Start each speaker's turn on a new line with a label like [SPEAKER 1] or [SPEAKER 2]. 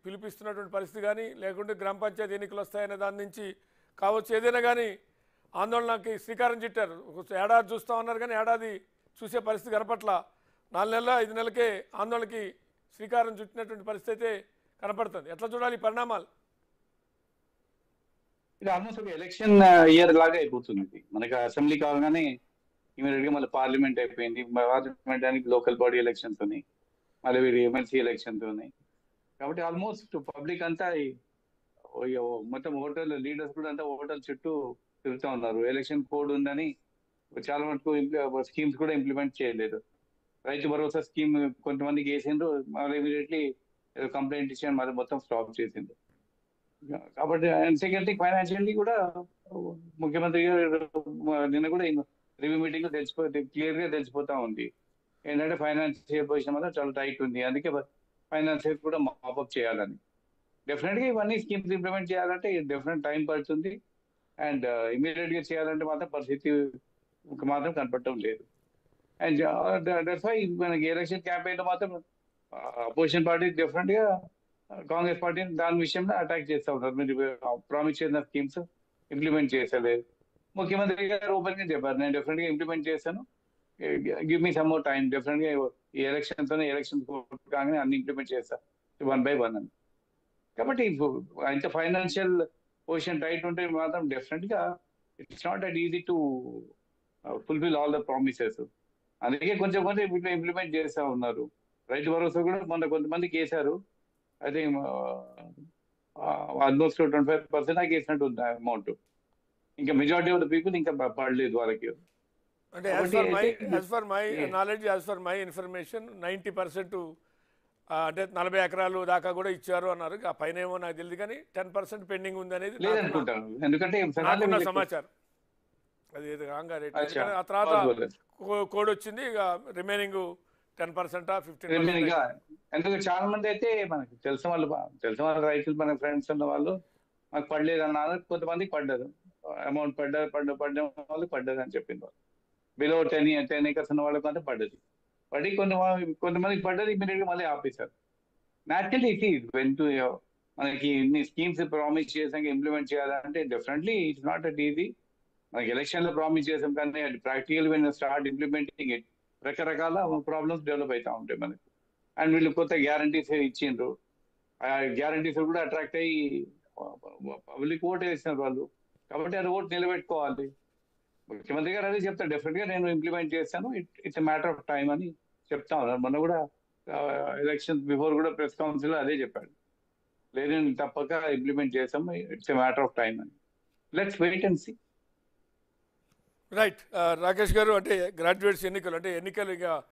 [SPEAKER 1] పిలిపిస్తున్నటువంటి పరిస్థితి కానీ లేకుంటే గ్రామ పంచాయతీ ఎన్నికలు వస్తాయనే దాని నుంచి కావచ్చు, ఏదైనా కానీ ఆందోళనకి శ్రీకారం చుట్టారు. ఏడాది చూస్తూ ఉన్నారు కానీ ఏడాది చూసే పరిస్థితి కనపట్ల 4 నెలల 5 నెలలకే ఆందోళనకి శ్రీకారం చుట్టినటువంటి పరిస్థితి అయితే కనపడుతుంది. ఎట్లా చూడాలి ఈ పరిణామాలు?
[SPEAKER 2] ఇది ఆల్మోస్ట్ ఒక ఎలక్షన్ ఇయర్ లాగా అయిపోతుంది. ఇది మనకి అసెంబ్లీ కాగానే ఇమీడియట్ గా మళ్ళీ పార్లమెంట్ అయిపోయింది. పార్లమెంట్ దానికి లోకల్ బాడీ ఎలక్షన్స్ ఉన్నాయి, మళ్ళీ వీరి ఎమ్మెల్సీ ఎలక్షన్స్ ఉన్నాయి. కాబట్టి ఆల్మోస్ట్ పబ్లిక్ అంతా మొత్తం ఓటర్లు లీడర్స్ కూడా అంతా ఓటర్ల చుట్టూ తిరుగుతూ ఉన్నారు. ఎలక్షన్ కోడ్ ఉందని చాలా మటుకు స్కీమ్స్ కూడా ఇంప్లిమెంట్ చేయలేదు. రైతు భరోసా స్కీమ్ కొంతమందికి వేసిండ్రు, మళ్ళీ ఇమీడియట్లీ కంప్లైంట్ ఇచ్చి మళ్ళీ మొత్తం స్టాప్ చేసిండ్రు. కాబట్టి అండ్ సెకండ్ థింగ్ ఫైనాన్షియల్లీ కూడా ముఖ్యమంత్రి గారు నిన్న కూడా రివ్యూ మీటింగ్ లో క్లియర్ గా తెలిసిపోతా ఉంది. ఏంటంటే ఫైనాన్షియల్ పొజిషన్ మాత్రం చాలా టైట్ ఉంది, అందుకే ఫైనాన్షియల్ కూడా మాపప్ చేయాలని. డెఫినెట్ గా ఇవన్నీ స్కీమ్స్ ఇంప్లిమెంట్ చేయాలంటే డెఫినెట్ టైం పడుతుంది. అండ్ ఇమీడియట్ గా చేయాలంటే మాత్రం పరిస్థితి మాత్రం కనపడటం లేదు. అండ్ దట్స్ వై మనకి ఎలక్షన్ క్యాంపెయిన్ లో మాత్రం అపోజిషన్ పార్టీ డెఫినెట్ గా కాంగ్రెస్ పార్టీని దాని విషయంలో అటాక్ చేస్తూ ఉంటారు. మీరు ప్రామిస్ చేసిన స్కీమ్స్ ఇంప్లిమెంట్ చేసలేదు. ముఖ్యమంత్రి గారు ఓపెన్ గా చెప్పారు, నేను డెఫినెట్ గా ఇంప్లిమెంట్ చేశాను, give me some more time, definite గా ఈ ఎలక్షన్స్ ఎలక్షన్ కాగానే అన్ని ఇంప్లిమెంట్ చేస్తా 1 by 1 అని. కాబట్టి ఇంత ఫైనాన్షియల్ పొజిషన్ టైట్ ఉంటే మాత్రం డెఫినెట్ గా it's not that easy to fulfil all the promises. అందుకే కొంచెం ఇంప్లిమెంట్ చేస్తా ఉన్నారు. రైతు భరోసా కూడా మొన్న కొంతమందికి వేశారు, ఐ థింక్ ఆల్మోస్ట్ 25% నాకు వేసినట్టు ఉంది అమౌంట్. ఇంకా మెజారిటీ ఆఫ్ ద పీపుల్ ఇంకా పడలేదు వాళ్ళకి.
[SPEAKER 1] అంటే as for my knowledge, as for my information 90% అంటే 40 ఎకరాలు దాకా కూడా ఇచ్చారు అన్నారు. ఆ పైన ఏమో నాకు తెలియదు కానీ 10% పెండింగ్ ఉంది అనేది
[SPEAKER 2] లేదనుకుంటాను. ఎందుకంటే
[SPEAKER 1] సమాచారం అది రాంగా రేట్. ఆ తర్వాత కోడ్ వచ్చింది, ఇక రిమైనింగ్ 10% 15%.
[SPEAKER 2] ఎందుకంటే చాలా మంది అయితే మనకి తెలిసిన వాళ్ళు రైతులు, మన ఫ్రెండ్స్ ఉన్న వాళ్ళు మాకు పడలేదు అన్నారు. కొంతమందికి పడ్డదు, అమౌంట్ పడ్డ వాళ్ళు పడ్డది అని చెప్పింది. వాళ్ళు బిలో 10 acres ఉన్న వాళ్ళకి అంతా పడ్డది. పడి కొంతమందికి పడ్డది, ఇమీడియట్ గా మళ్ళీ ఆపేశారు. న్యాచురల్లీ మనకి ఇన్ని స్కీమ్స్ ప్రామిస్ చేసాక ఇంప్లిమెంట్ చేయాలంటే definitely it's not at easy. మనకి ఎలక్షన్ లో ప్రామిస్ చేసాం కానీ practical when start implementing it రకరకాల ప్రాబ్లమ్స్ డెవలప్ అవుతా ఉంటాయి మనకి. అండ్ వీళ్ళు కొత్త గ్యారంటీస్ ఇచ్చిండ్రు, ఆ గ్యారంటీస్ కూడా అట్రాక్ట్ అయ్యి పబ్లిక్ ఓట్ వేసినారు వాళ్ళు. కాబట్టి అది ఓట్ నిలబెట్టుకోవాలి. ముఖ్యమంత్రి గారు అదే చెప్తారు, డెఫినెట్ గా నేను ఇంప్లిమెంట్ చేస్తాను, ఇట్స్ మ్యాటర్ ఆఫ్ టైం అని చెప్తా ఉన్నారు. మొన్న కూడా ఎలక్షన్ బిఫోర్ కూడా ప్రెస్ కౌన్సిల్ అదే చెప్పాడు, లేదు నేను తప్పక ఇంప్లిమెంట్ చేస్తాము, ఇట్స్ మ్యాటర్ ఆఫ్ టైం అని. Let's wait and see.
[SPEAKER 1] Right Rakesh garu, అంటే గ్రాడ్యుయేట్స్ ఎన్నికలు అంటే ఎన్నికలు ఇక